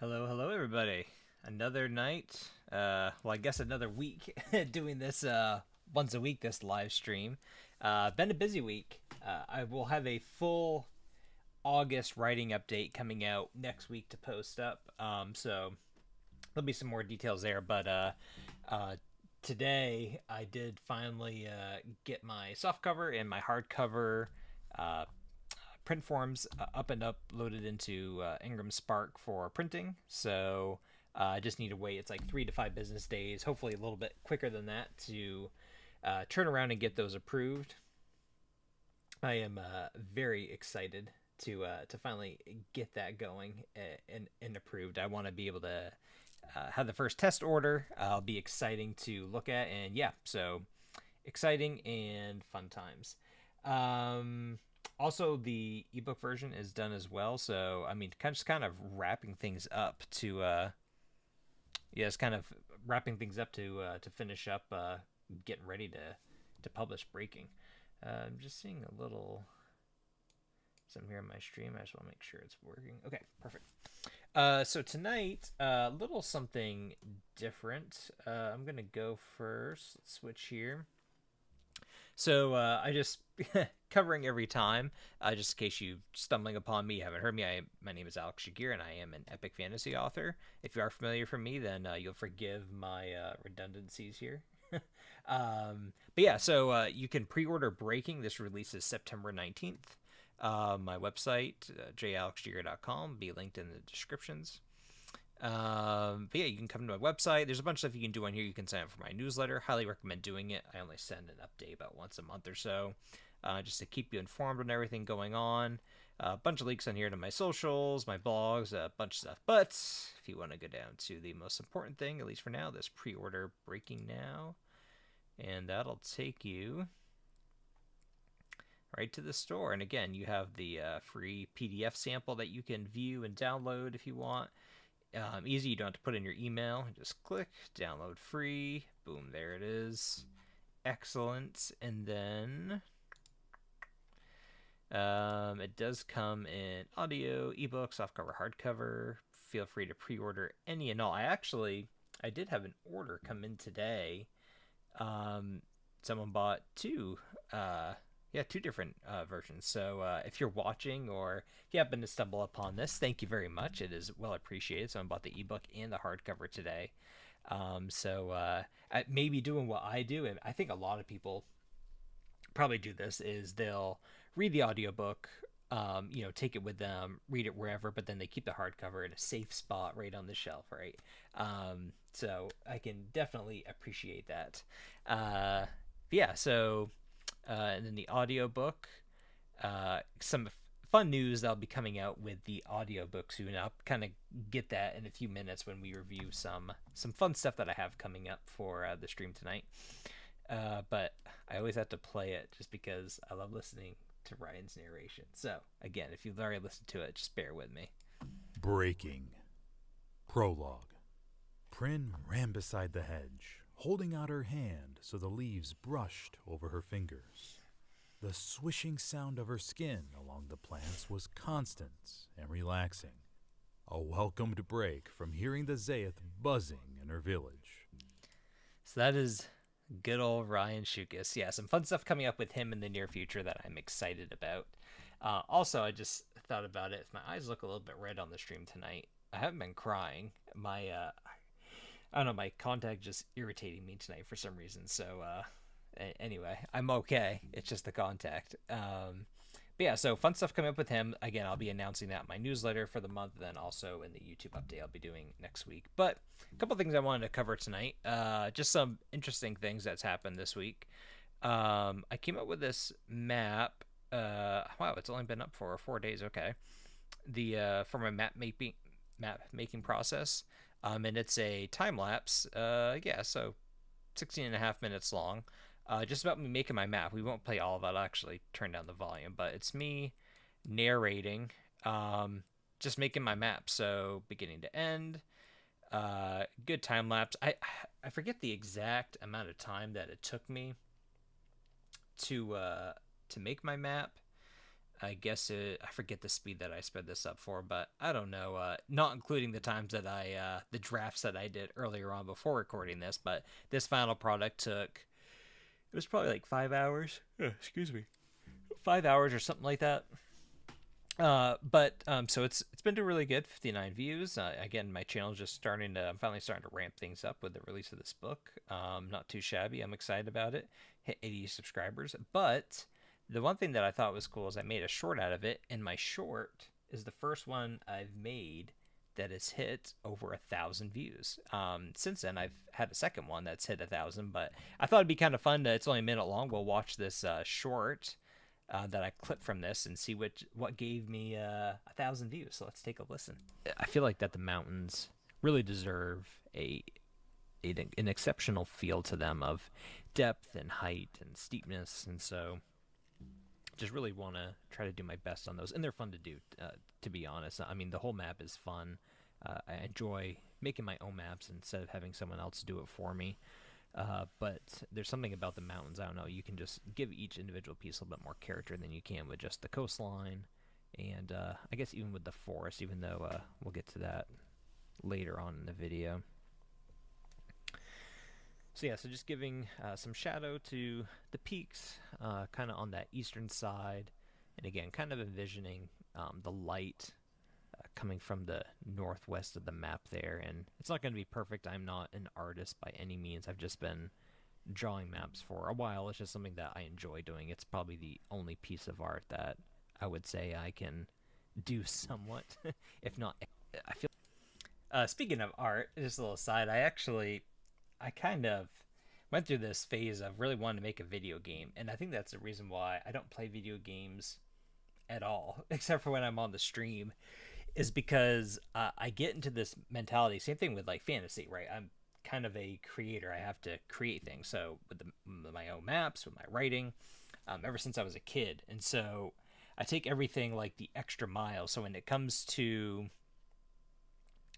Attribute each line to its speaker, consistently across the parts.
Speaker 1: Hello, hello, everybody. Another night. I guess another week doing this once a week. This live stream. Been a busy week. I will have a full August writing update coming out next week to post up. So there'll be some more details there. But today I did finally get my soft cover and my hardcover uh, print forms up and uploaded into Ingram Spark for printing. So I just need to wait. It's like 3 to 5 business days, hopefully a little bit quicker than that, to turn around and get those approved. I am very excited to finally get that going and approved. I want to be able to have the first test order. I'll be exciting to look at, and yeah, so exciting and fun times. Also, the ebook version is done as well. So, I mean, kind of wrapping things up to, yeah, it's kind of wrapping things up to finish up, getting ready to publish Breaking. I'm just seeing a little something here on my stream. I just want to make sure it's working. Okay, perfect. So tonight, a little something different. I'm gonna go first. Let's switch here. So I just covering every time, just in case you stumbling upon me, you haven't heard me. My name is Alex Giguere, and I am an epic fantasy author. If you are familiar from me, then you'll forgive my redundancies here. But yeah, so you can pre-order Breaking. This releases September 19th. My website, jalexgiguere.com, be linked in the descriptions. But yeah, you can come to my website. There's a bunch of stuff you can do on here. You can sign up for my newsletter. Highly recommend doing it. I only send an update about once a month or so, just to keep you informed on everything going on. A bunch of links on here to my socials, my blogs, a bunch of stuff. But if you want to go down to the most important thing, at least for now, this pre-order Breaking now, and that'll take you right to the store. And again, you have the free PDF sample that you can view and download if you want. Easy, you don't have to put in your email. Just click, download free. Boom, there it is. Excellent. And then it does come in audio, ebook, softcover, hardcover. Feel free to pre-order any and all. I did have an order come in today. Someone bought two. Two different versions. So if you're watching or if you happen to stumble upon this, thank you very much. It is well appreciated. Someone bought the ebook and the hardcover today. Maybe doing what I do, and I think a lot of people probably do this, is they'll read the audiobook, take it with them, read it wherever, but then they keep the hardcover in a safe spot right on the shelf, right? So I can definitely appreciate that. Yeah, so and then the audiobook, some fun news that'll be coming out with the audiobook soon. I'll kind of get that in a few minutes when we review some fun stuff that I have coming up for the stream tonight. But I always have to play it just because I love listening to Ryan's narration. So again, if you've already listened to it, just bear with me.
Speaker 2: Breaking. Prologue. Prin ran beside the hedge, holding out her hand so the leaves brushed over her fingers. The swishing sound of her skin along the plants was constant and relaxing, a welcomed break from hearing the Zaeth buzzing in her village.
Speaker 1: So that is good old Ryan Shukas. Yeah, some fun stuff coming up with him in the near future that I'm excited about. Also, I just thought about it. If my eyes look a little bit red on the stream tonight, I haven't been crying. I don't know, my contact just irritating me tonight for some reason. So anyway, I'm okay. It's just the contact. But yeah, so fun stuff coming up with him. Again, I'll be announcing that in my newsletter for the month, then also in the YouTube update I'll be doing next week. But a couple things I wanted to cover tonight. Just some interesting things that's happened this week. I came up with this map. Wow, it's only been up for 4 days. Okay, for my map making process. And it's a time lapse. So 16 and a half minutes long. Just about me making my map. We won't play all of it. I'll actually turn down the volume, but it's me narrating, just making my map. So beginning to end. Good time lapse. I forget the exact amount of time that it took me to make my map. I guess I forget the speed that I sped this up for, but I don't know. Not including the times that the drafts that I did earlier on before recording this, but this final product took, it was probably like 5 hours. Excuse me. 5 hours or something like that. But so it's been doing really good. 59 views. Again, my channel is just starting to. I'm finally starting to ramp things up with the release of this book. Not too shabby. I'm excited about it. Hit 80 subscribers. But the one thing that I thought was cool is I made a short out of it, and my short is the first one I've made that has hit over 1,000 views. Since then, I've had a second one that's hit 1,000. But I thought it'd be kind of fun. It's only a minute long. We'll watch this short that I clipped from this and see what gave me 1,000 views. So let's take a listen. I feel like that the mountains really deserve an exceptional feel to them of depth and height and steepness, and so just really want to try to do my best on those. And they're fun to do, to be honest. I mean, the whole map is fun. I enjoy making my own maps instead of having someone else do it for me. But there's something about the mountains, I don't know, you can just give each individual piece a little bit more character than you can with just the coastline, and I guess even with the forest, even though we'll get to that later on in the video. So yeah, so just giving some shadow to the peaks, kind of on that eastern side, and again, kind of envisioning the light coming from the northwest of the map there. And it's not going to be perfect. I'm not an artist by any means. I've just been drawing maps for a while. It's just something that I enjoy doing. It's probably the only piece of art that I would say I can do somewhat, if not. I feel. Speaking of art, just a little aside. I kind of went through this phase of really wanting to make a video game, and I think that's the reason why I don't play video games at all, except for when I'm on the stream, is because I get into this mentality. Same thing with like fantasy, right? I'm kind of a creator. I have to create things. So with my own maps, with my writing, ever since I was a kid, and so I take everything like the extra mile. So when it comes to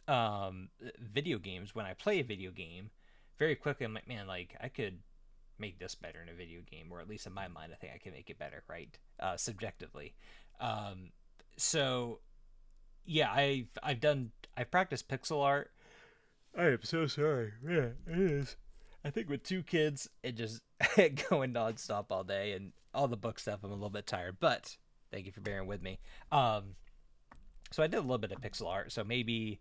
Speaker 1: video games, when I play a video game, very quickly I'm like, man, like I could make this better in a video game, or at least in my mind, I think I can make it better, right? Subjectively. So yeah, I've practiced pixel art. I am so sorry. Yeah, it is. I think with two kids, it just going nonstop all day, and all the book stuff, I'm a little bit tired. But thank you for bearing with me. So I did a little bit of pixel art. So maybe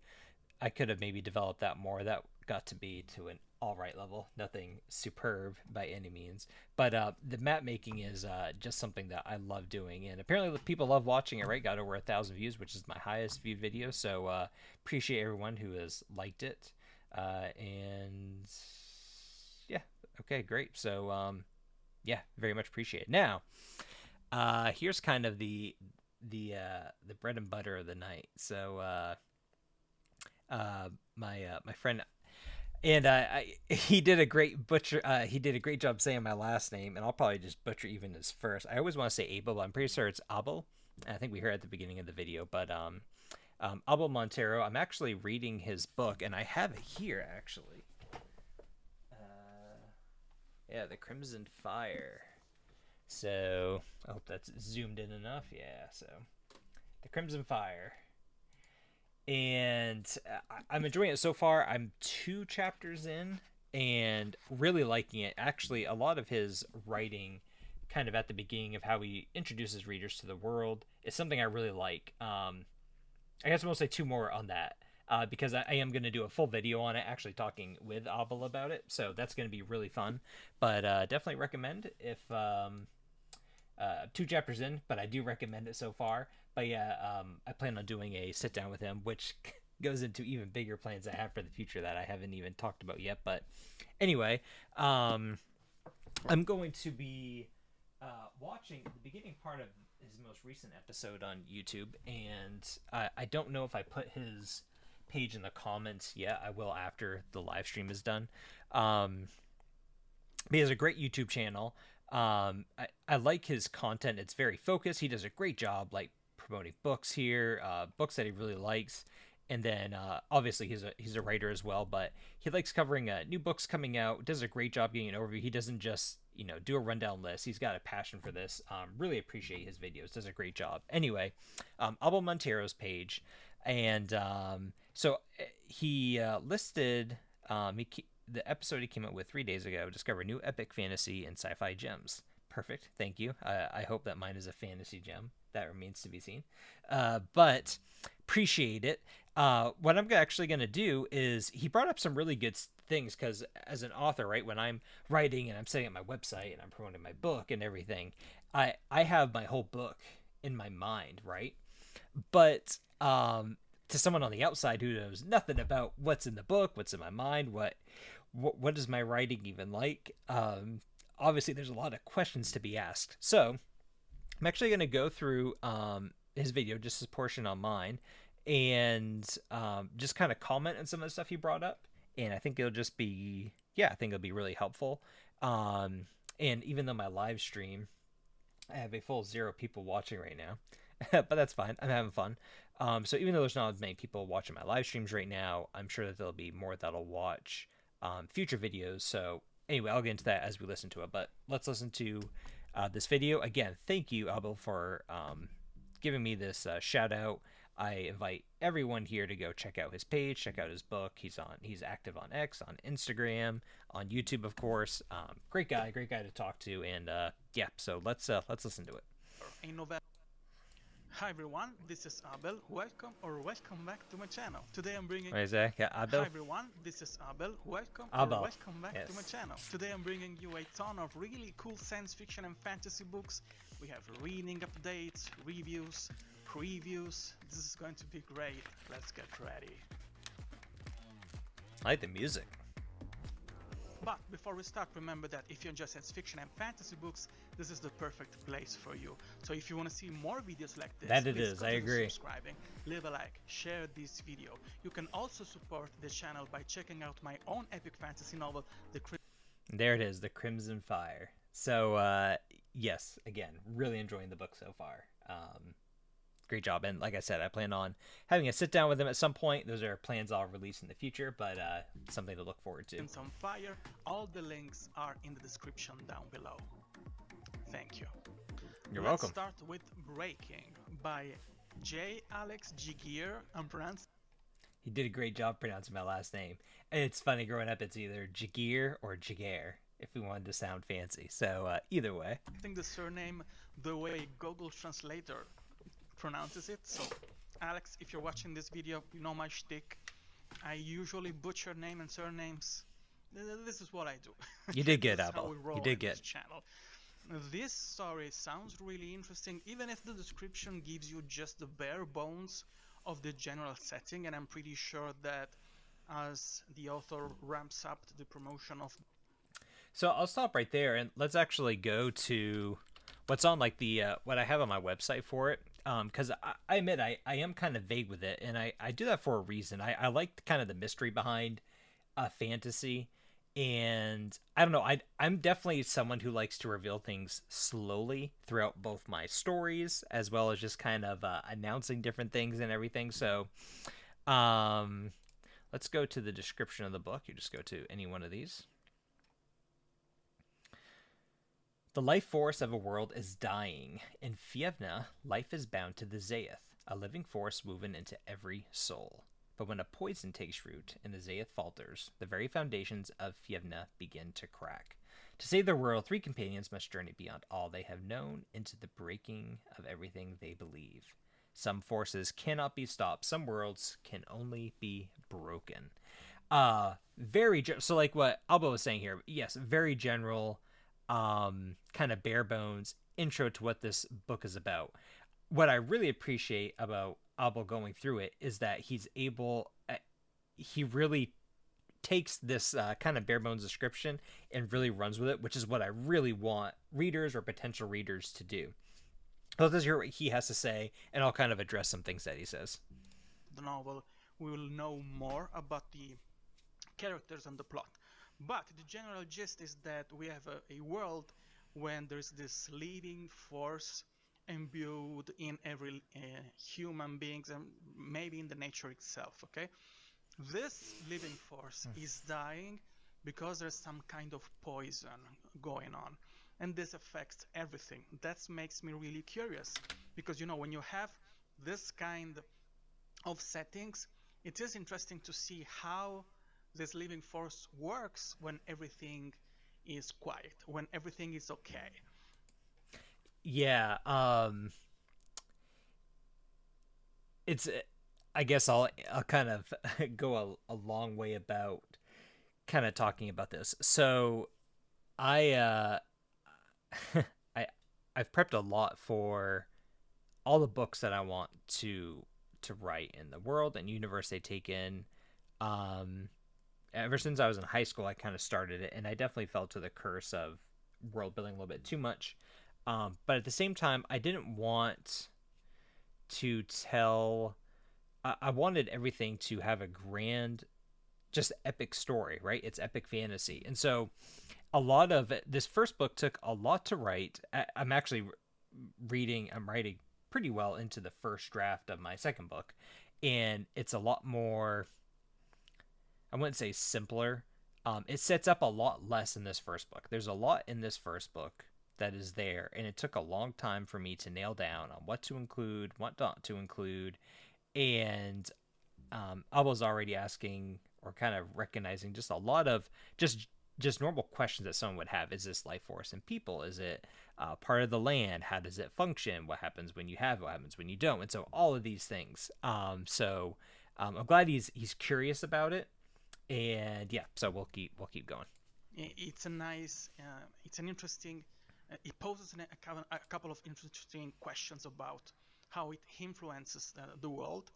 Speaker 1: I could have maybe developed that more. That got to be to an all right level. Nothing superb by any means. But the map making is just something that I love doing, and apparently people love watching it. Right, got over 1,000 views, which is my highest viewed video. So appreciate everyone who has liked it. And yeah, okay, great. So yeah, very much appreciate it. Now, here's kind of the bread and butter of the night. So my friend. And he did a great he did a great job saying my last name, and I'll probably just butcher even his first. I always want to say Abel, but I'm pretty sure it's Abel. I think we heard at the beginning of the video, but Abel Montero. I'm actually reading his book, and I have it here actually. Yeah, The Crimson Fire. So I hope that's zoomed in enough. Yeah, so The Crimson Fire. And I'm enjoying it so far. I'm 2 chapters in and really liking it. Actually, a lot of his writing kind of at the beginning of how he introduces readers to the world is something I really like. I guess I'm going to say 2 more on that because I am going to do a full video on it, actually talking with Abel about it. So that's going to be really fun. But definitely recommend if 2 chapters in, but I do recommend it so far. But yeah, I plan on doing a sit down with him, which goes into even bigger plans I have for the future that I haven't even talked about yet. But anyway, I'm going to be watching the beginning part of his most recent episode on YouTube, and I don't know if I put his page in the comments yet. I will after the live stream is done. But he has a great YouTube channel. I like his content. It's very focused. He does a great job, like promoting books here, books that he really likes, And then obviously he's a writer as well, but he likes covering new books coming out. Does a great job getting an overview. He doesn't just do a rundown list. He's got a passion for this. Really appreciate his videos. Does a great job. Anyway, Abel Montero's page, and so he listed the episode he came out with 3 days ago. Discover new epic fantasy and sci-fi gems. Perfect. Thank you. I hope that mine is a fantasy gem. That remains to be seen. But appreciate it. What I'm actually going to do is he brought up some really good things because as an author, right, when I'm writing and I'm setting up my website and I'm promoting my book and everything, I have my whole book in my mind, right? But to someone on the outside who knows nothing about what's in the book, what's in my mind, what is my writing even like? Obviously, there's a lot of questions to be asked. So I'm actually going to go through his video, just his portion on mine, and just kind of comment on some of the stuff he brought up. And I think it'll just be, I think it'll be really helpful. And even though my live stream, I have a full 0 people watching right now, but that's fine. I'm having fun. So even though there's not as many people watching my live streams right now, I'm sure that there'll be more that'll watch future videos. So anyway, I'll get into that as we listen to it. But let's listen to this video. Again, thank you, Abel, for giving me this shout out. I invite everyone here to go check out his page, check out his book. He's active on X, on Instagram, on YouTube, of course. Great guy to talk to, and so let's listen to it.
Speaker 3: Hi everyone, this is Abel. Welcome back to my channel. Today I'm bringing.
Speaker 1: What is that? Yeah, Abel.
Speaker 3: Hi everyone, this is Abel. Welcome back to my channel. Today I'm bringing you a ton of really cool science fiction and fantasy books. We have reading updates, reviews, previews. This is going to be great. Let's get ready.
Speaker 1: I like the music.
Speaker 3: But before we start, remember that if you enjoy science fiction and fantasy books, this is the perfect place for you. So if you want to see more videos like this,
Speaker 1: I agree.
Speaker 3: Subscribing, leave a like, share this video. You can also support the channel by checking out my own epic fantasy novel,
Speaker 1: There it is, The Crimson Fire. So yes, again, really enjoying the book so far. Great job, and like I said, I plan on having a sit down with him at some point. Those are plans I'll release in the future, but something to look forward to.
Speaker 3: Some fire. All the links are in the description down below. Thank you.
Speaker 1: You're welcome.
Speaker 3: Let's start with Breaking by J. Alex Giguere. I'm pronouncing.
Speaker 1: He did a great job pronouncing my last name. And it's funny, growing up, it's either Giguere or Giguere, if we wanted to sound fancy. So either way.
Speaker 3: I think the surname the way Google Translator pronounces it. So Alex, if you're watching this video, you know my shtick. I usually butcher name and surnames. This is what I do.
Speaker 1: You did good, Abel. You did good.
Speaker 3: Channel. This story sounds really interesting, even if the description gives you just the bare bones of the general setting, and I'm pretty sure that as the author ramps up to the promotion of.
Speaker 1: So I'll stop right there, and let's actually go to what's on like the what I have on my website for it. Because I admit I am kind of vague with it, and I do that for a reason. I like kind of the mystery behind fantasy, and I don't know, I'm definitely someone who likes to reveal things slowly throughout both my stories as well as just kind of announcing different things and everything. So let's go to the description of the book. You just go to any one of these. The life force of a world is dying. In Fievna, life is bound to the Zaeth, a living force woven into every soul. But when a poison takes root and the Zaeth falters, the very foundations of Fievna begin to crack. To save their world, 3 companions must journey beyond all they have known into the breaking of everything they believe. Some forces cannot be stopped. Some worlds can only be broken. So like what Alba was saying here, yes, very general, kind of bare bones intro to what this book is about. What I really appreciate about Abel going through it is that he really takes this kind of bare bones description and really runs with it, which is what I really want readers or potential readers to do. Let's hear what he has to say, and I'll kind of address some things that he says.
Speaker 3: The novel, we will know more about the characters and the plot. But the general gist is that we have a world when there's this living force imbued in every human beings and maybe in the nature itself. Okay, this living force is dying because there's some kind of poison going on, and this affects everything. That makes me really curious, because when you have this kind of settings, it is interesting to see how this living force works when everything is quiet, when everything is okay.
Speaker 1: Yeah, it's, I guess I'll kind of go a long way about kind of talking about this. So I I I've prepped a lot for all the books that I want to write in the world and universe they take in. Um, Ever since I was in high school, I kind of started it, and I definitely fell to the curse of world building a little bit too much. But at the same time, I didn't want to tell. I wanted everything to have a grand, just epic story, right? It's epic fantasy, and so a lot of it, this first book took a lot to write. I'm actually I'm writing pretty well into the first draft of my second book, and it's a lot more, I wouldn't say simpler. It sets up a lot less in this first book. There's a lot in this first book that is there, and it took a long time for me to nail down on what to include, what not to include, and I was already asking or kind of recognizing just a lot of just normal questions that someone would have. Is this life force in people? Is it part of the land? How does it function? What happens when you have it? What happens when you don't? And so all of these things. I'm glad he's curious about it, and yeah, so we'll keep going.
Speaker 3: It's a nice, it's an interesting. It poses a couple of interesting questions about how it influences the world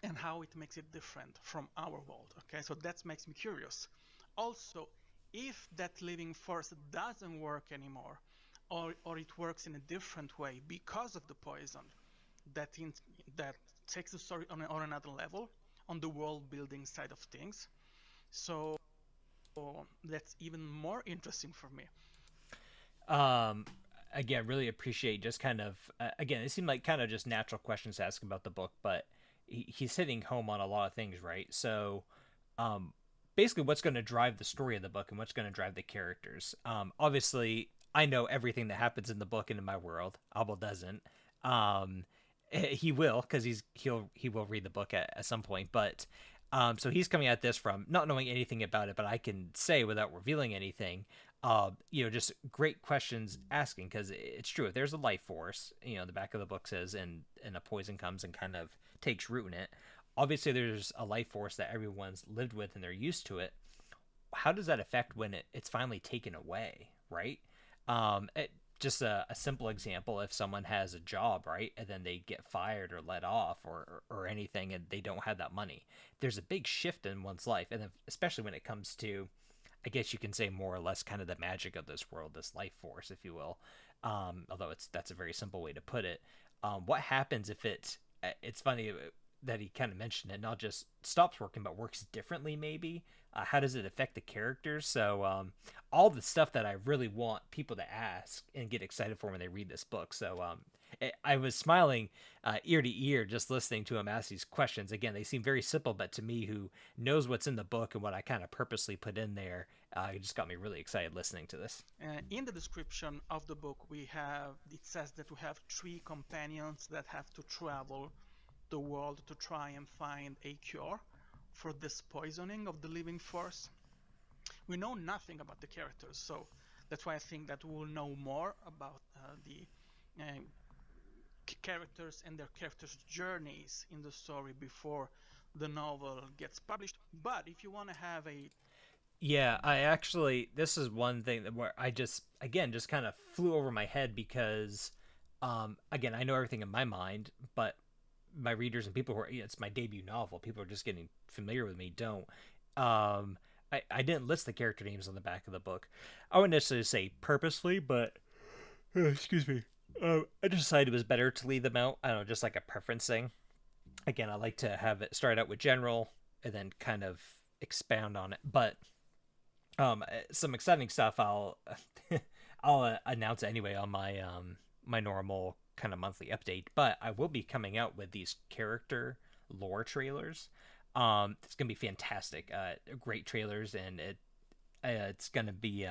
Speaker 3: and how it makes it different from our world. Okay, so that makes me curious. Also, if that living force doesn't work anymore, or it works in a different way because of the poison, that takes the story on another level, on the world building side of things. So that's even more interesting for me.
Speaker 1: Again, really appreciate just kind of again, it seemed like kind of just natural questions to ask about the book, but he's hitting home on a lot of things, right? So basically what's going to drive the story of the book and what's going to drive the characters. Obviously I know everything that happens in the book and in my world. Abel doesn't. He will, because he will read the book at some point, but so he's coming at this from not knowing anything about it, but I can say without revealing anything, just great questions asking, because it's true. If there's a life force, the back of the book says, and a poison comes and kind of takes root in it. Obviously, there's a life force that everyone's lived with and they're used to it. How does that affect when it's finally taken away, right? Just a simple example, if someone has a job, right, and then they get fired or let off or anything, and they don't have that money, there's a big shift in one's life. And then especially when it comes to, I guess you can say more or less kind of the magic of this world, this life force, if you will, although that's a very simple way to put it. What happens if it's funny that he kind of mentioned it, not just stops working but works differently, maybe. How does it affect the characters? So all the stuff that I really want people to ask and get excited for when they read this book. So I was smiling ear to ear just listening to him ask these questions. Again, they seem very simple, but to me, who knows what's in the book and what I kind of purposely put in there, it just got me really excited listening to this.
Speaker 3: In the description of the book, it says that we have 3 companions that have to travel the world to try and find a cure for this poisoning of the living force. We know nothing about the characters, so that's why I think that we'll know more about the characters and their characters' journeys in the story before the novel gets published. But if you want to have a
Speaker 1: this is one thing where I just kind of flew over my head, because again, I know everything in my mind, but my readers and people who are, it's my debut novel, people are just getting familiar with me, don't. I didn't list the character names on the back of the book. I wouldn't necessarily say purposely, but excuse me. I just decided it was better to leave them out. I don't know, just like a preference thing. Again, I like to have it start out with general and then kind of expound on it. But some exciting stuff I'll I'll announce anyway on my my normal kind of monthly update, but I will be coming out with these character lore trailers. It's gonna be fantastic. Great trailers, and it's gonna be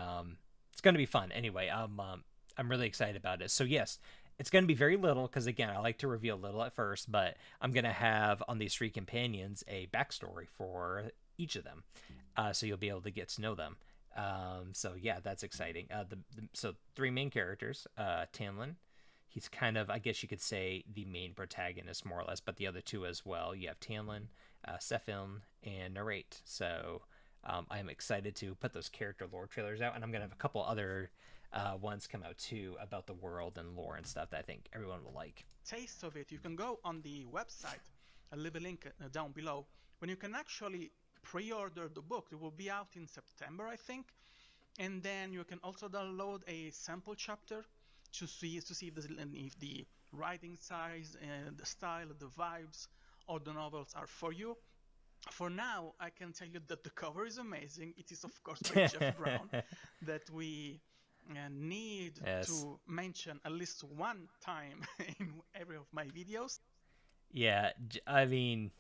Speaker 1: fun. Anyway, I'm really excited about it. So yes, it's gonna be very little because again, I like to reveal little at first, but I'm gonna have on these 3 companions a backstory for each of them, so you'll be able to get to know them. So yeah, that's exciting. So 3 main characters. Tamlin, he's kind of, I guess you could say, the main protagonist more or less, but the other 2 as well. You have Tamlin, Sefiln, and Narrate. So I'm excited to put those character lore trailers out, and I'm gonna have a couple other ones come out too about the world and lore and stuff that I think everyone will like.
Speaker 3: Taste of it, you can go on the website. I'll leave a link down below when you can actually pre-order the book. It will be out in September, I think, and then you can also download a sample chapter to see if the writing size and the style, the vibes of the novels are for you. For now, I can tell you that the cover is amazing. It is, of course, by Jeff Brown, that we need to mention at least one time in every of my videos.
Speaker 1: Yeah, I mean,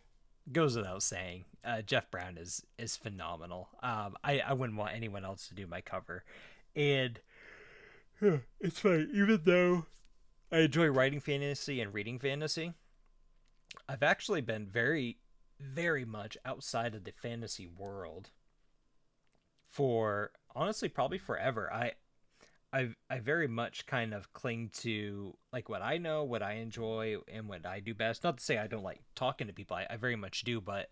Speaker 1: goes without saying, Jeff Brown is phenomenal. I wouldn't want anyone else to do my cover, and it's funny. Even though I enjoy writing fantasy and reading fantasy, I've actually been very, very much outside of the fantasy world for honestly probably forever. I very much kind of cling to like what I know, what I enjoy, and what I do best. Not to say I don't like talking to people. I very much do, but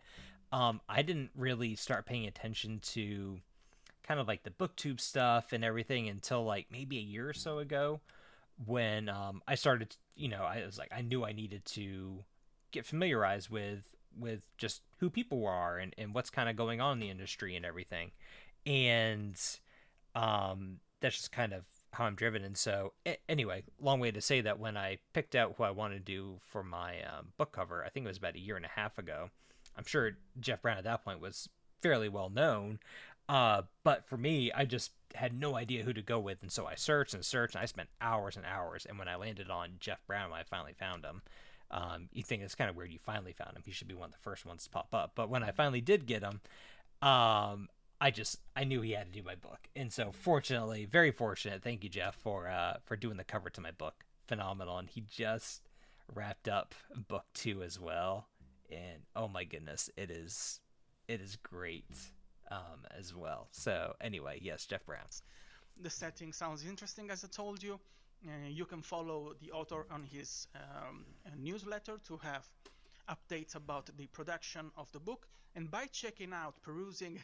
Speaker 1: I didn't really start paying attention to kind of like the booktube stuff and everything until like maybe a year or so ago, when I started, I was like, I knew I needed to get familiarized with just who people are and what's kind of going on in the industry and everything. And that's just kind of how I'm driven. And so anyway, long way to say that when I picked out who I wanted to do for my book cover, I think it was about a year and a half ago. I'm sure Jeff Brown at that point was fairly well known. But for me, I just had no idea who to go with. And so I searched and searched, and I spent hours and hours. And when I landed on Jeff Brown, I finally found him. You think it's kind of weird you finally found him. He should be one of the first ones to pop up. But when I finally did get him, I knew he had to do my book. And so fortunately, very fortunate, thank you, Jeff, for doing the cover to my book. Phenomenal. And he just wrapped up book 2 as well. And oh my goodness, it is great as well. So anyway, yes, Jeff Brown.
Speaker 3: The setting sounds interesting, as I told you. You can follow the author on his newsletter to have updates about the production of the book. And by checking out, perusing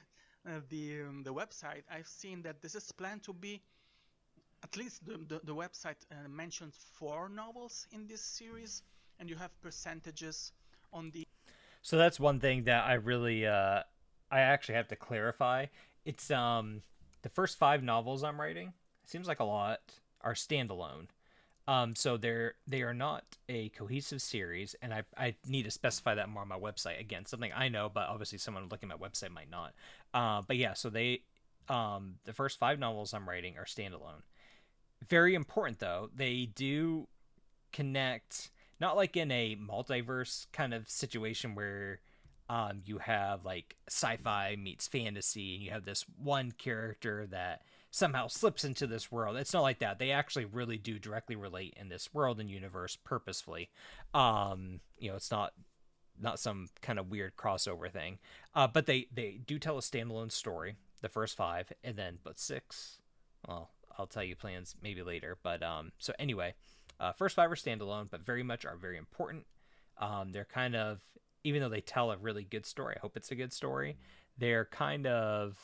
Speaker 3: the website, I've seen that this is planned to be, at least the website mentions 4 novels in this series, and you have percentages on the...
Speaker 1: So that's one thing that I really, I actually have to clarify. It's the first 5 novels I'm writing, seems like a lot, are standalone. So they are not a cohesive series, and I need to specify that more on my website. Again, something I know, but obviously someone looking at my website might not. But yeah, so they the first 5 novels I'm writing are standalone. Very important though, they do connect, not like in a multiverse kind of situation where you have like sci-fi meets fantasy and you have this one character that somehow slips into this world. It's not like that. They actually really do directly relate in this world and universe purposefully. It's not some kind of weird crossover thing. But they do tell a standalone story, the first 5, and then but 6, well, I'll tell you plans maybe later. But so anyway, first 5 are standalone, but very much are very important. They're kind of, even though they tell a really good story, I hope it's a good story, they're kind of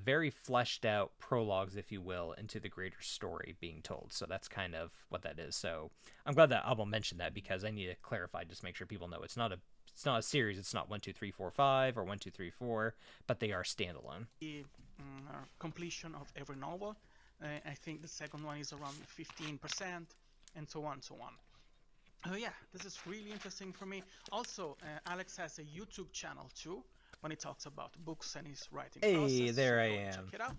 Speaker 1: very fleshed out prologues, if you will, into the greater story being told. So that's kind of what that is. So I'm glad that Abel mentioned that, because I need to clarify, just make sure people know it's not a series. It's not 1, 2, 3, 4, 5 or 1, 2, 3, 4, but they are standalone.
Speaker 3: The completion of every novel. I think the second one is around 15%, and so on, so on. Yeah, this is really interesting for me. Also, Alex has a YouTube channel too, when he talks about books and his writing
Speaker 1: Hey,
Speaker 3: process.
Speaker 1: there
Speaker 3: so
Speaker 1: I
Speaker 3: go
Speaker 1: am.
Speaker 3: check it out.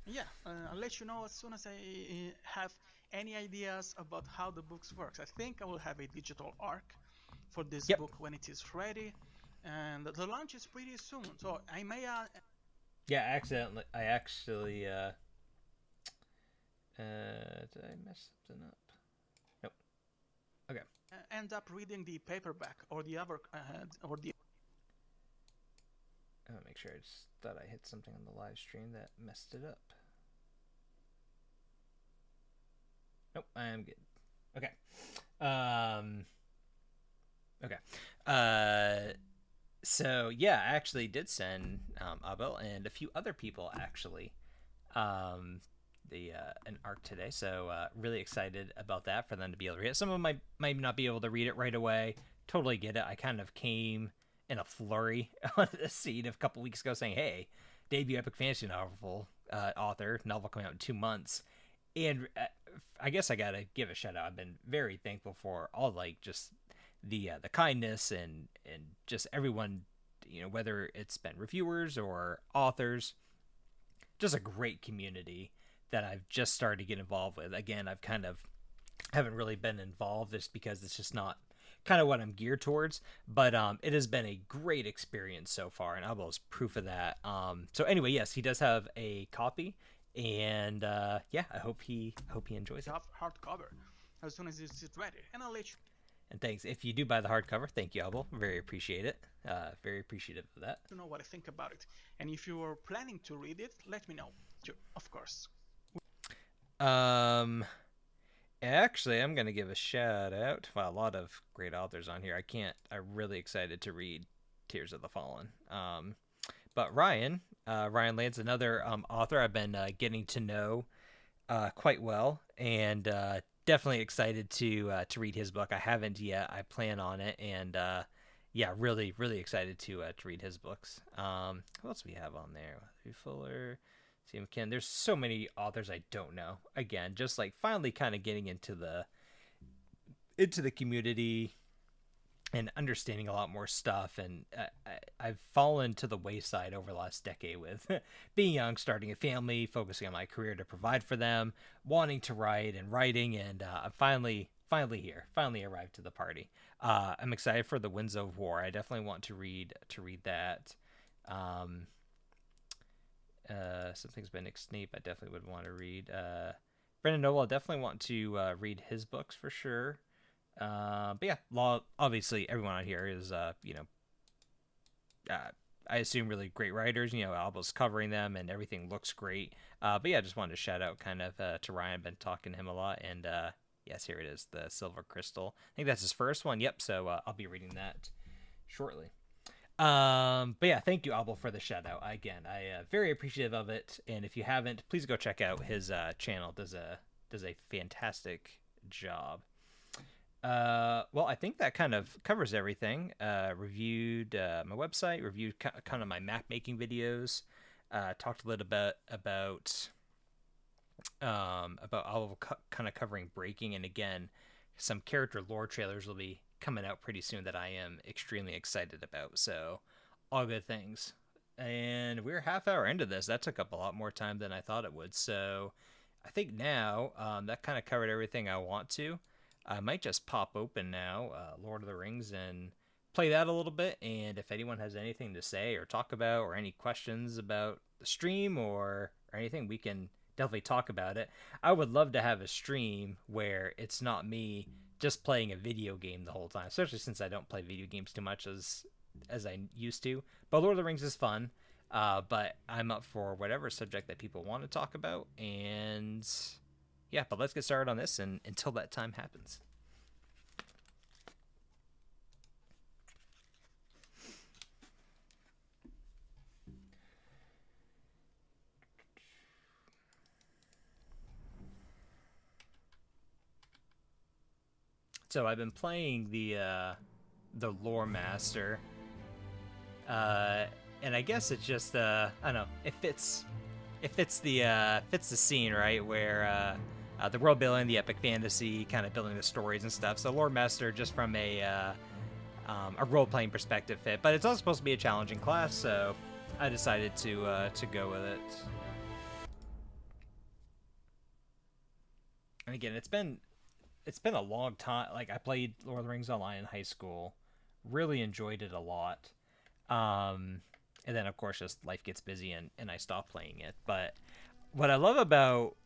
Speaker 3: Yeah, I'll let you know as soon as I have any ideas about how the books works. I think I will have a digital arc for this book when it is ready, and the launch is pretty soon. So I may.
Speaker 1: Yeah, I actually. Did I mess something up? Nope. Okay.
Speaker 3: End up reading the paperback or the other or the.
Speaker 1: I'll make sure I just thought I hit something on the live stream that messed it up. Nope, I am good. Okay. Okay. So yeah, I actually did send Abel and a few other people actually an arc today. So really excited about that for them to be able to read it. Some of them might not be able to read it right away. Totally get it. I kind of came in a flurry on the scene a couple weeks ago saying, hey, debut epic fantasy novel novel coming out in 2 months. And I guess I gotta give a shout out. I've been very thankful for all just the kindness and just everyone, whether it's been reviewers or authors, just a great community that I've just started to get involved with. Again, I've kind of haven't really been involved just because it's just not kind of what I'm geared towards, but it has been a great experience so far, and Abel's proof of that. So anyway, yes, he does have a copy, and yeah, I hope he enjoys it.
Speaker 3: Hardcover as soon as it's ready, and I'll let you.
Speaker 1: And thanks. If you do buy the hardcover, thank you, Abel. Very appreciate it. Very appreciative of that.
Speaker 3: To know what I think about it, and if you are planning to read it, let me know too, of course.
Speaker 1: Actually, I'm gonna give a shout out. Well, a lot of great authors on here. I'm really excited to read Tears of the Fallen. But Ryan Land's another author I've been getting to know quite well, and definitely excited to read his book. I haven't yet. I plan on it, and yeah, really excited to read his books. Who else we have on there? Fuller. Ken. There's so many authors I don't know. Again, just finally kind of getting into the community and understanding a lot more stuff. And I've fallen to the wayside over the last decade with being young, starting a family, focusing on my career to provide for them, wanting to write and writing, and I'm finally here. Finally arrived to the party. I'm excited for The Winds of War. I definitely want to read that. Something's been Nick Snape. I definitely would want to read. Brendan Noble, I definitely want to read his books for sure. But yeah, obviously everyone on here is, I assume really great writers. Alba's covering them and everything looks great. But yeah, I just wanted to shout out kind of to Ryan. I've been talking to him a lot, and yes, here it is, The Silver Crystal. I think that's his first one. Yep. So I'll be reading that shortly. But yeah, thank you, Abel, for the shout out. Again, I very appreciative of it, and if you haven't, please go check out his channel. Does a fantastic job. Well, I think that kind of covers everything. Reviewed my website, reviewed kind of my map making videos, talked a little bit about Abel kind of covering breaking, and again, some character lore trailers will be coming out pretty soon that I am extremely excited about. So all good things. And we're half hour into this. That took up a lot more time than I thought it would. So I think now that kind of covered everything I want to. I might just pop open now Lord of the Rings and play that a little bit. And if anyone has anything to say or talk about, or any questions about the stream or anything, we can definitely talk about it. I would love to have a stream where it's not me just playing a video game the whole time, especially since I don't play video games too much as I used to. But Lord of the Rings is fun, but I'm up for whatever subject that people want to talk about. And yeah, but let's get started on this, and until that time happens. So I've been playing the Lore Master, and I guess it's just I don't know, it fits the scene, right, where the world building, the epic fantasy, kind of building the stories and stuff. So Lore Master, just from a a role-playing perspective fit. But it's also supposed to be a challenging class, so I decided to go with it. And again, it's been a long time. Like, I played Lord of the Rings Online in high school, really enjoyed it a lot. And then, of course, just life gets busy and I stop playing it. But what I love about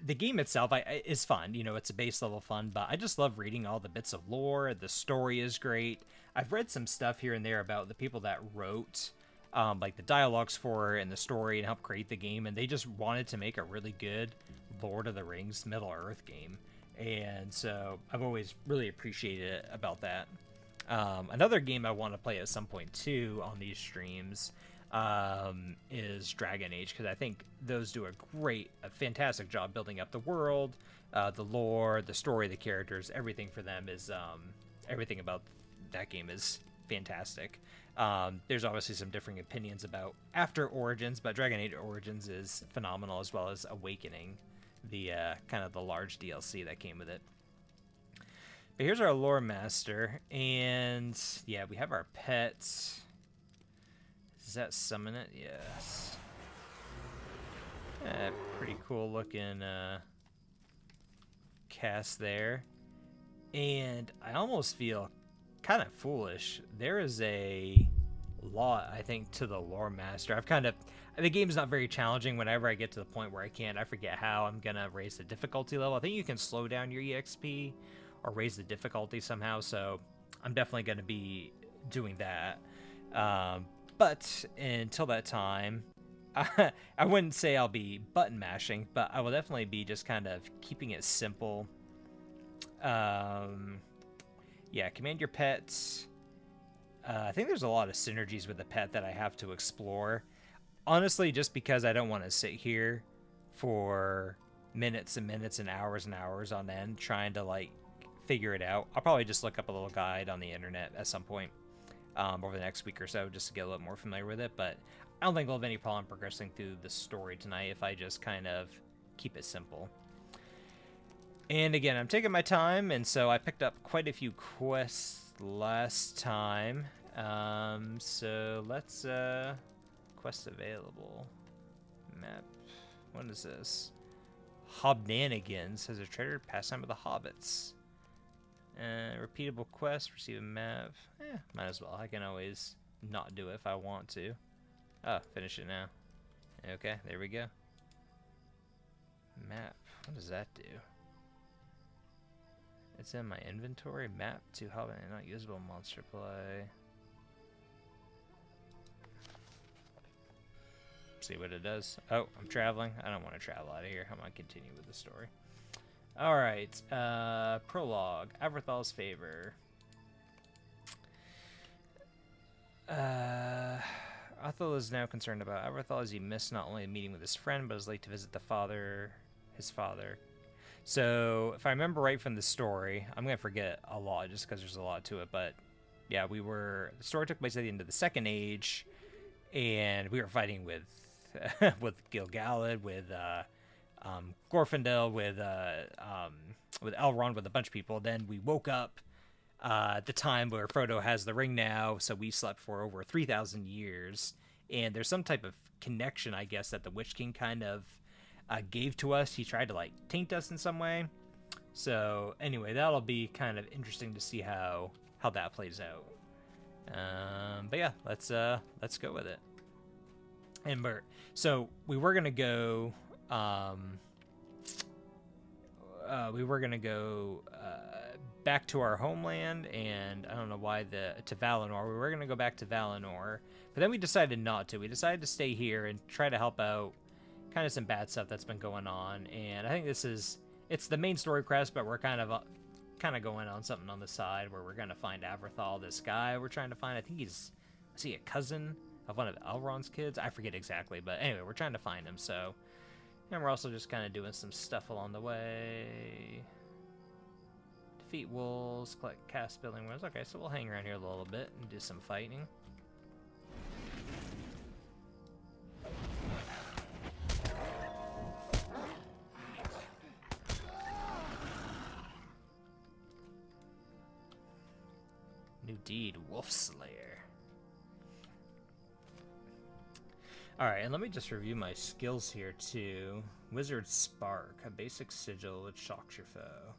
Speaker 1: the game itself is fun. You know, it's a base level fun, but I just love reading all the bits of lore. The story is great. I've read some stuff here and there about the people that wrote like the dialogues for it and the story and helped create the game, and they just wanted to make a really good Lord of the Rings Middle-earth game. And so I've always really appreciated it about that. Another game I want to play at some point too on these streams is Dragon Age, because I think those do a fantastic job building up the world, the lore, the story, the characters. Everything for them is everything about that game is fantastic. There's obviously some differing opinions about after Origins, but Dragon Age Origins is phenomenal, as well as Awakening, the kind of the large DLC that came with it. But here's our lore master, and yeah, we have our pets. Does that summon it? Yes. Pretty cool looking cast there. And I almost feel kind of foolish. There is a lot, I think, to the lore master. The game's not very challenging. Whenever I get to the point where I forget how I'm gonna raise the difficulty level. I think you can slow down your EXP or raise the difficulty somehow, so I'm definitely going to be doing that. But until that time, I wouldn't say I'll be button mashing, but I will definitely be just kind of keeping it simple. Yeah, command your pets. I think there's a lot of synergies with the pet that I have to explore. Honestly, just because I don't want to sit here for minutes and minutes and hours on end trying to, like, figure it out. I'll probably just look up a little guide on the internet at some point over the next week or so, just to get a little more familiar with it. But I don't think I'll have any problem progressing through the story tonight if I just kind of keep it simple. And again, I'm taking my time, and so I picked up quite a few quests last time. So let's quest available map. What is this? Hobnanigans has a treasure pastime with the hobbits. Repeatable quest, receive a map. Might as well. I can always not do it if I want to. Oh, finish it now. Okay, there we go. Map. What does that do? It's in my inventory. Map to Hobbit and not usable monster play. See what it does. Oh, I'm traveling. I don't want to travel out of here. I'm going to continue with the story. Alright, prologue. Aberthal's favor. Athel is now concerned about Aberthal as he missed not only a meeting with his friend, but is late to visit his father. So, if I remember right from the story, I'm going to forget a lot just because there's a lot to it, but yeah, the story took place at the end of the Second Age, and we were fighting with Gil-galad, with Glorfindel, with Elrond, with a bunch of people. Then we woke up at the time where Frodo has the ring now, so we slept for over 3,000 years. And there's some type of connection, I guess, that the Witch King kind of gave to us. He tried to, like, taint us in some way. So anyway, that'll be kind of interesting to see how that plays out. But yeah, let's go with it. And we were gonna go. We were gonna go back to our homeland, and I don't know why to Valinor. We were gonna go back to Valinor, but then we decided not to. We decided to stay here and try to help out kind of some bad stuff that's been going on. And I think it's the main story quest, but we're kind of going on something on the side where we're gonna find Aberthal, this guy we're trying to find. I think is he a cousin of one of Elrond's kids? I forget exactly, but anyway, we're trying to find him. So, and we're also just kind of doing some stuff along the way. Defeat wolves, collect cast building worms. Okay, so we'll hang around here a little bit and do some fighting. New indeed, Wolf Slayer. Alright, and let me just review my skills here too. Wizard Spark, a basic sigil which shocks your foe.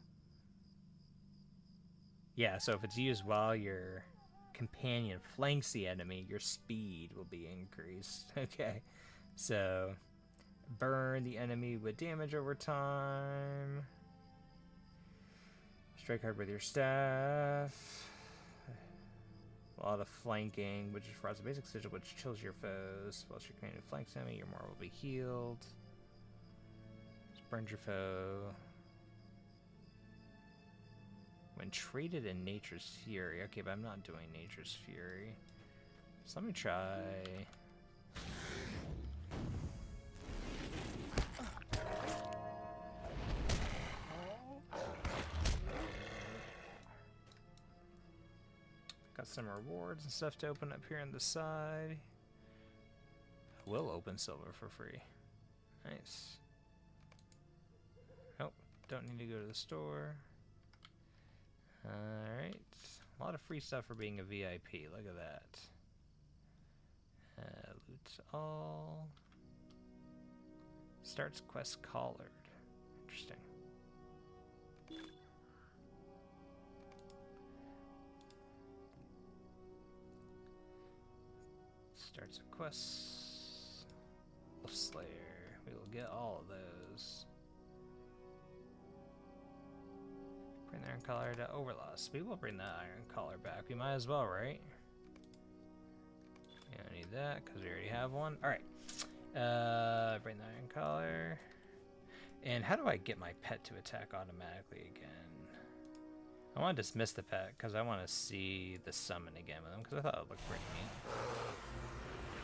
Speaker 1: Yeah, so if it's used while your companion flanks the enemy, your speed will be increased. Okay, so burn the enemy with damage over time. Strike hard with your staff. A lot of flanking, which provides a basic sigil which chills your foes. Whilst your companion flanks enemy, your morale will be healed. Just burns your foe. When traded in Nature's Fury. Okay, but I'm not doing Nature's Fury. So let me try. Got some rewards and stuff to open up here on the side. I will open silver for free. Nice. Nope, don't need to go to the store. Alright. A lot of free stuff for being a VIP. Look at that. Loot all. Starts quest collared. Interesting. Starts a quest. Wolf Slayer. We will get all of those. Bring the iron collar to Overlost. We will bring that iron collar back. We might as well, right? We don't need that because we already have one. Alright. Bring the iron collar. And how do I get my pet to attack automatically again? I want to dismiss the pet because I want to see the summon again with him because I thought it looked pretty neat.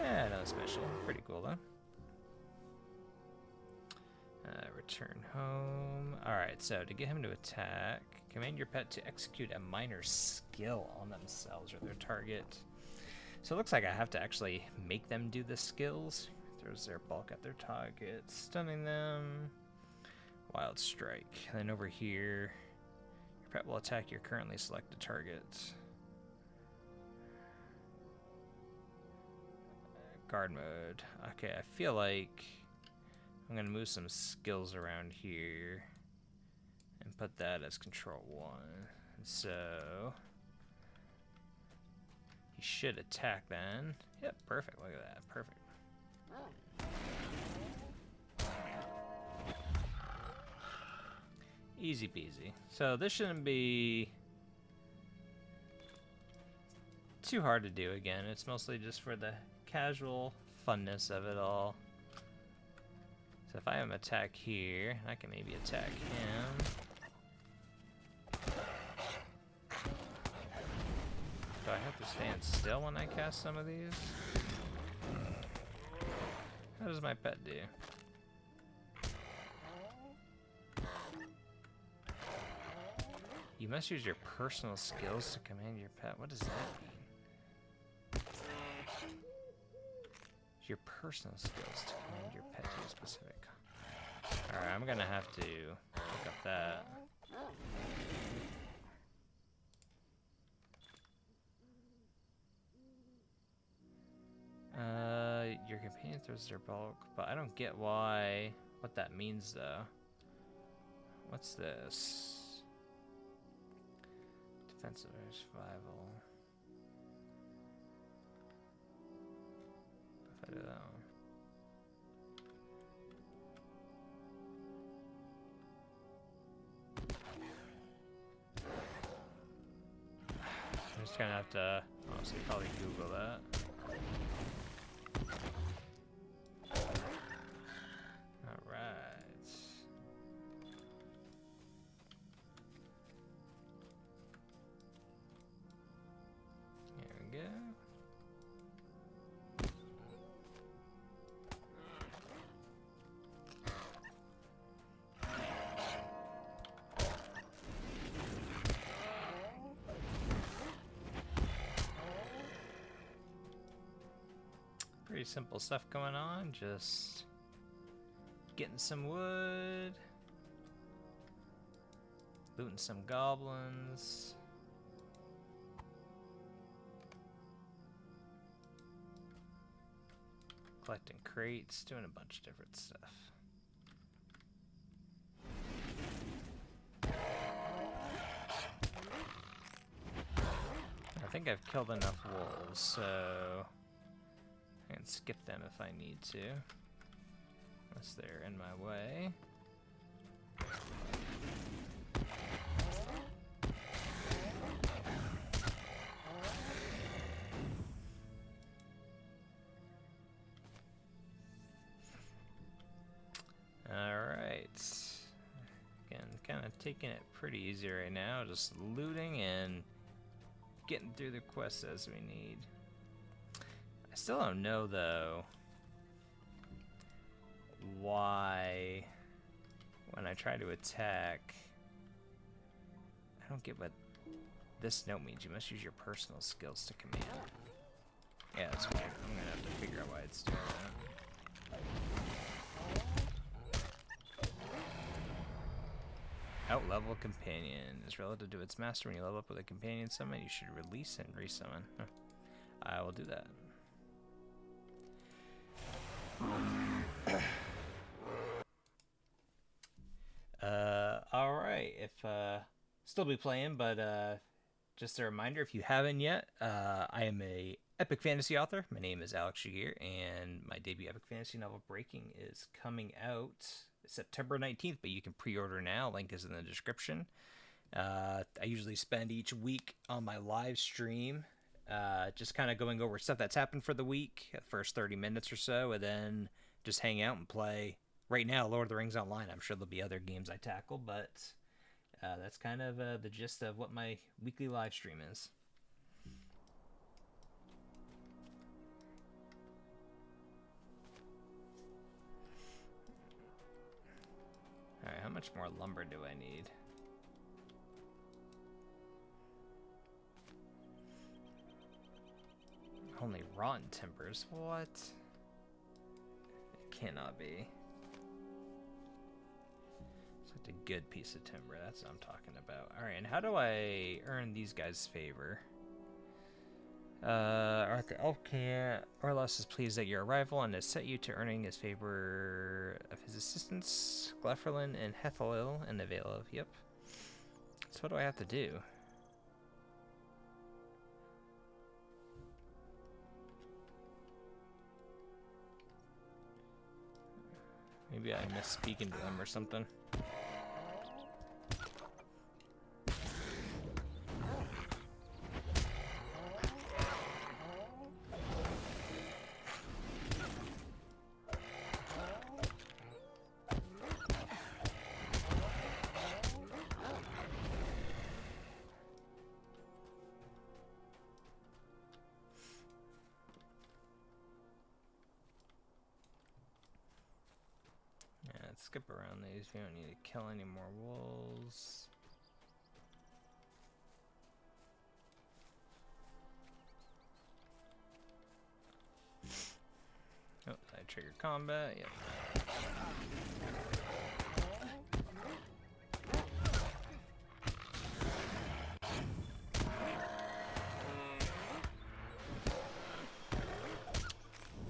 Speaker 1: Yeah, nothing special. Pretty cool though. Return home. Alright, so to get him to attack, command your pet to execute a minor skill on themselves or their target. So it looks like I have to actually make them do the skills. Throws their bulk at their target, stunning them. Wild Strike. And then over here, your pet will attack your currently selected target. Guard mode. Okay, I feel like I'm going to move some skills around here and put that as control 1. And so he should attack then. Yep, perfect. Look at that. Perfect. Easy peasy. So this shouldn't be too hard to do again. It's mostly just for the casual funness of it all. So if I have him attack here, I can maybe attack him. Do I have to stand still when I cast some of these? How does my pet do? You must use your personal skills to command your pet. What does that mean? Your personal skills to command your pet to a specific. Alright, I'm gonna have to look up that. Your companion throws their bulk, but I don't get what that means though. What's this? Defensive or survival. If I do that one. I'm just gonna have to honestly probably Google that. Alright. Here we go. Pretty simple stuff going on, just getting some wood, looting some goblins. collecting crates, doing a bunch of different stuff. I think I've killed enough wolves, so I can skip them if I need to, unless they're in my way. Kind of taking it pretty easy right now, just looting and getting through the quests as we need. I still don't know though why when I try to attack, I don't get what this note means. You must use your personal skills to command. Yeah, that's weird. I'm gonna have to figure out why it's doing that. Out-level companion is relative to its master. When you level up with a companion summon, you should release and resummon. Huh. I will do that. Alright, if still be playing, but just a reminder, if you haven't yet, I am a epic fantasy author. My name is Alex Giguere, and my debut epic fantasy novel, Breaking, is coming out September 19th, but you can pre-order now. Link is in the description. I usually spend each week on my live stream just kind of going over stuff that's happened for the week, the first 30 minutes or so, and then just hang out and play. Right now, Lord of the Rings Online. I'm sure there'll be other games I tackle, but that's kind of the gist of what my weekly live stream is. Alright, how much more lumber do I need? Only rotten timbers? What? It cannot be. Such a good piece of timber, that's what I'm talking about. Alright, and how do I earn these guys' favor? Arthur Elfcan Orlos is pleased at your arrival and has set you to earning his favor of his assistants, Gleferlin and Hethalil, and the Veil of. Yep. So what do I have to do? Maybe I missed speaking to them or something. Skip around these. We don't need to kill any more wolves. Oh, I trigger combat. Yep.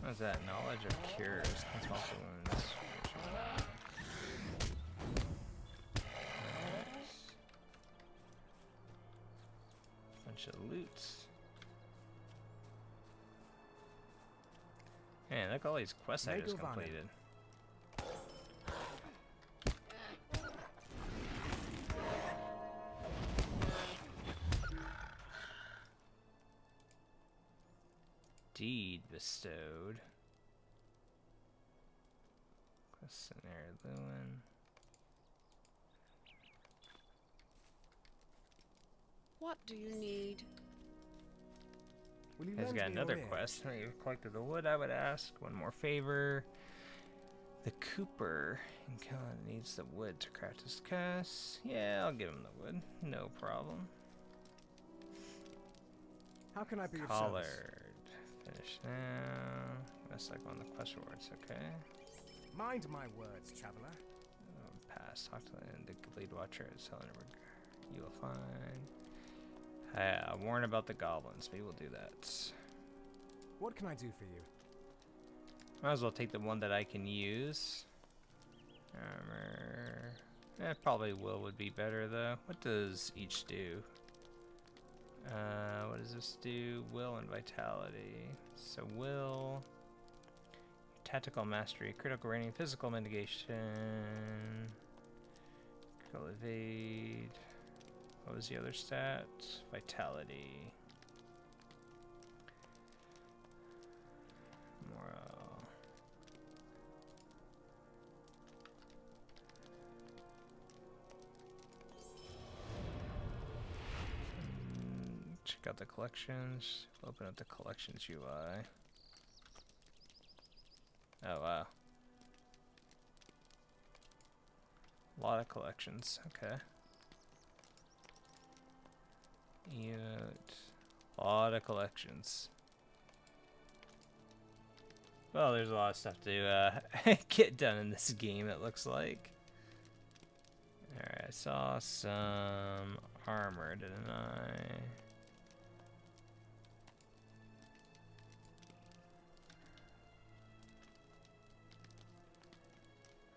Speaker 1: What is that? Knowledge of cures. Consulting wounds. Bunch of loot. Man, look at all these quests I just completed. Deed bestowed. Questionnaire Lewin.
Speaker 4: What do you need?
Speaker 1: He's got another quest. You've collected the wood, I would ask. One more favor. The Cooper in Kellen needs the wood to craft his cast. Yeah, I'll give him the wood. No problem.
Speaker 5: How can I be of service?
Speaker 1: Collared. Finish now. That's like one of the quest rewards, okay.
Speaker 5: Mind my words, traveler.
Speaker 1: Pass. Talk to the Bleed Watcher at Sellenberg. You will find. Warn about the goblins. Maybe we'll do that.
Speaker 5: What can I do for you?
Speaker 1: Might as well take the one that I can use. Armor. Probably will would be better though. What does each do? What does this do? Will and vitality. So will, tactical mastery, critical rating, physical mitigation, critical evade. What was the other stat? Vitality. Morale. Check out the collections. Open up the collections UI. Oh wow. A lot of collections. Okay. A lot of collections. Well, there's a lot of stuff to get done in this game, it looks like. Alright, I saw some armor, didn't I?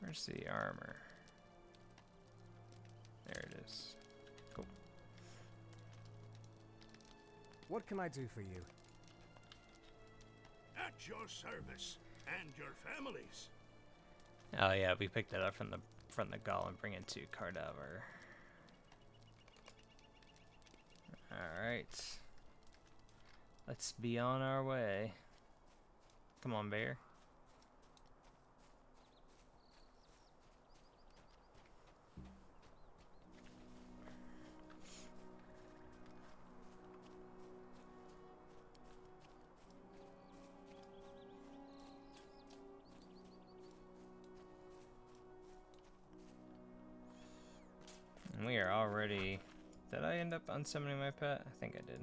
Speaker 1: Where's the armor? There it is. Cool.
Speaker 5: What can I do for you?
Speaker 6: At your service and your families.
Speaker 1: Oh yeah, we picked that up from the golem, bring it to Cardaver. Alright. Let's be on our way. Come on, bear. And we are already... Did I end up unsummoning my pet? I think I did.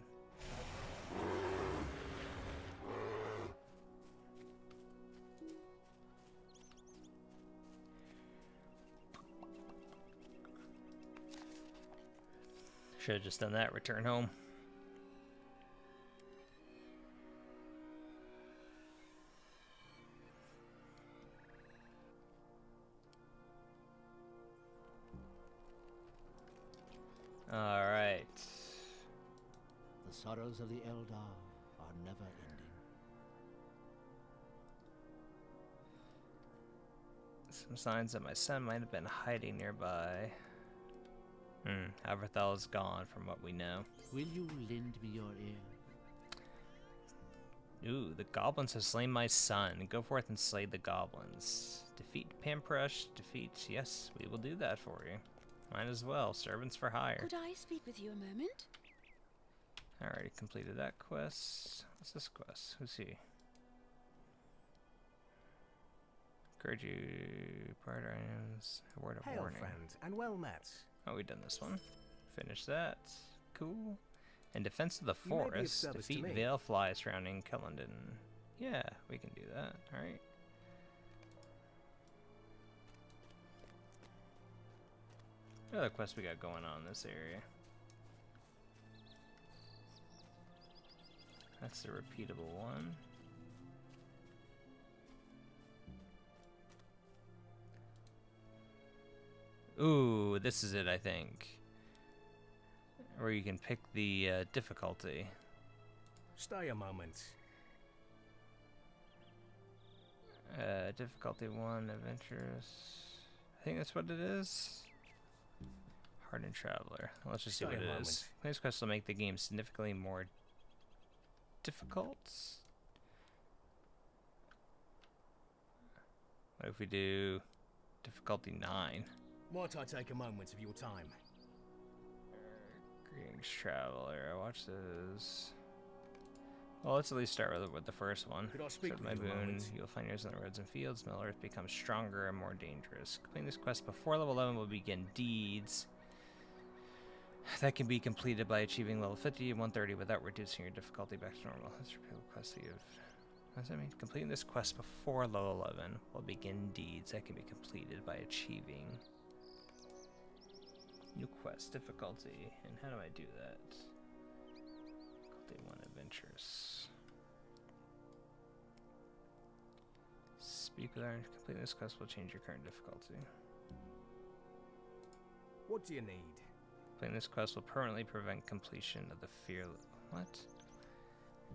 Speaker 1: Should have just done that, return home. Alright.
Speaker 7: The sorrows of the Eldar are never ending.
Speaker 1: Some signs that my son might have been hiding nearby. Averthal is gone from what we know.
Speaker 7: Will you lend me your ear?
Speaker 1: Ooh, the goblins have slain my son. Go forth and slay the goblins. Defeat Pamprush. Defeat... Yes, we will do that for you. Might as well. Servants for hire.
Speaker 4: Could I speak with you a moment?
Speaker 1: I already completed that quest. What's this quest? Who's he? Encourage you... Prior items. A word of
Speaker 5: Hail,
Speaker 1: warning.
Speaker 5: friend, and well met.
Speaker 1: Oh, we've done this one. Finish that. Cool. In defense of the
Speaker 5: You may be of
Speaker 1: forest,
Speaker 5: service to
Speaker 1: defeat
Speaker 5: me.
Speaker 1: veil flies surrounding Kellendon. Yeah, we can do that. Alright. What other quests we got going on in this area? That's the repeatable one. Ooh, this is it, I think. Where you can pick the difficulty.
Speaker 5: Stay a moment.
Speaker 1: Difficulty 1, adventurous. I think that's what it is. Hardened Traveler. Let's just see
Speaker 5: Stay
Speaker 1: what
Speaker 5: a
Speaker 1: it
Speaker 5: moment.
Speaker 1: is. These quests will make the game significantly more difficult. What if we do difficulty 9?
Speaker 5: Might I take a moment of your time?
Speaker 1: Greetings, Traveler. Watch this. Well, let's at least start with the first one.
Speaker 5: Could I speak
Speaker 1: Start with
Speaker 5: with
Speaker 1: my
Speaker 5: you a
Speaker 1: boon.
Speaker 5: moment?
Speaker 1: You'll find yours on the roads and fields. Middle Earth becomes stronger and more dangerous. Completing this quest before level 11 will begin deeds that can be completed by achieving level 50 and 130 without reducing your difficulty back to normal. That's your quest that you've... What does that mean? Completing this quest before level 11 will begin deeds that can be completed by achieving... New quest difficulty. And how do I do that? Difficulty 1 adventures. Speak with our completing this quest will change your current difficulty.
Speaker 5: What do you need?
Speaker 1: Completing this quest will permanently prevent completion of the fearless. What?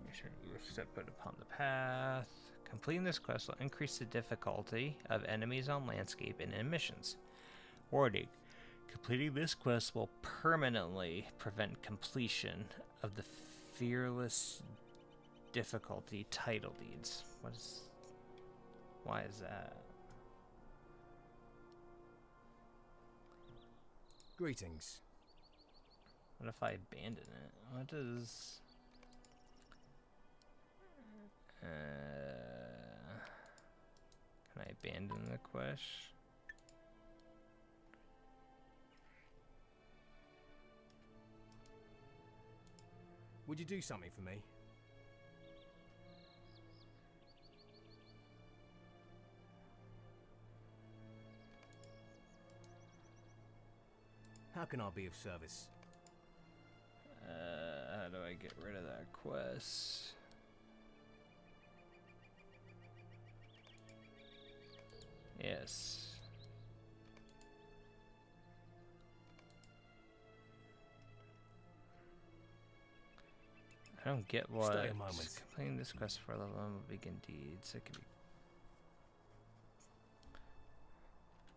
Speaker 1: Make sure you step put upon the path. Completing this quest will increase the difficulty of enemies on landscape and in missions. Warning. Completing this quest will permanently prevent completion of the fearless difficulty title deeds. Why is that?
Speaker 5: Greetings.
Speaker 1: What if I abandon it? What does... can I abandon the quest?
Speaker 5: Would you do something for me? How can I be of service?
Speaker 1: How do I get rid of that quest? Yes. I don't get what.
Speaker 5: Stay a moment.
Speaker 1: Completing this quest for level 1 will begin deeds. It could be.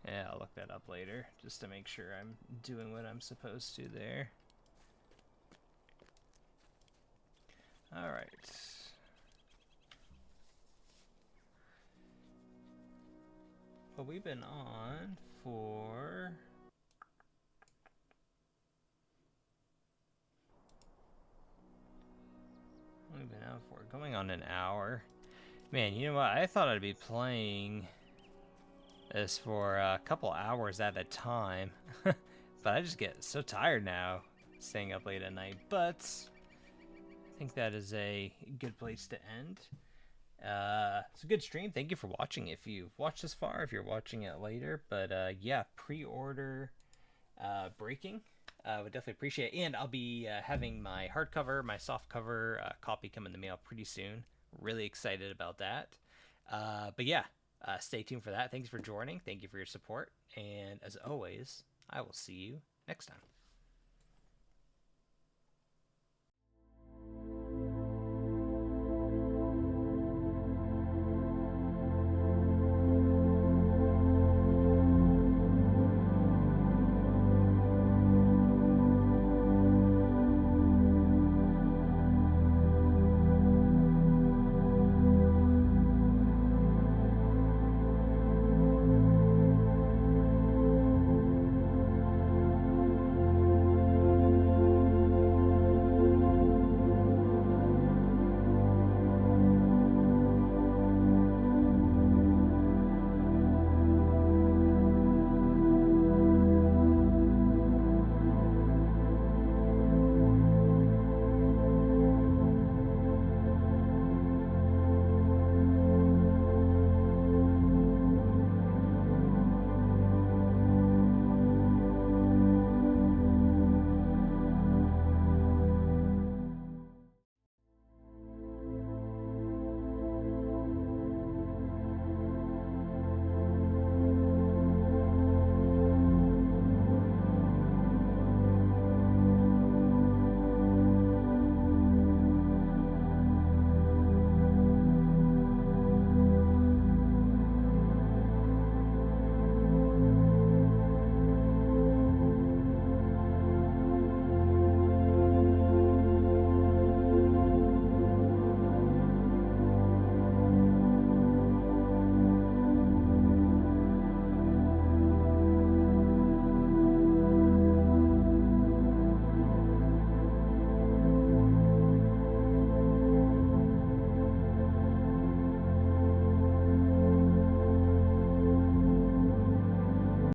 Speaker 1: Yeah, I'll look that up later just to make sure I'm doing what I'm supposed to there. All right. Well, we've been on for going on an hour. Man, you know what? I thought I'd be playing this for a couple hours at a time, but I just get so tired now staying up late at night. But I think that is a good place to end. It's a good stream. Thank you for watching. If you've watched this far, if you're watching it later, but yeah, pre-order Breaking. Would definitely appreciate it. And I'll be having my hardcover, my softcover copy come in the mail pretty soon. Really excited about that. But yeah, stay tuned for that. Thanks for joining. Thank you for your support. And as always, I will see you next time.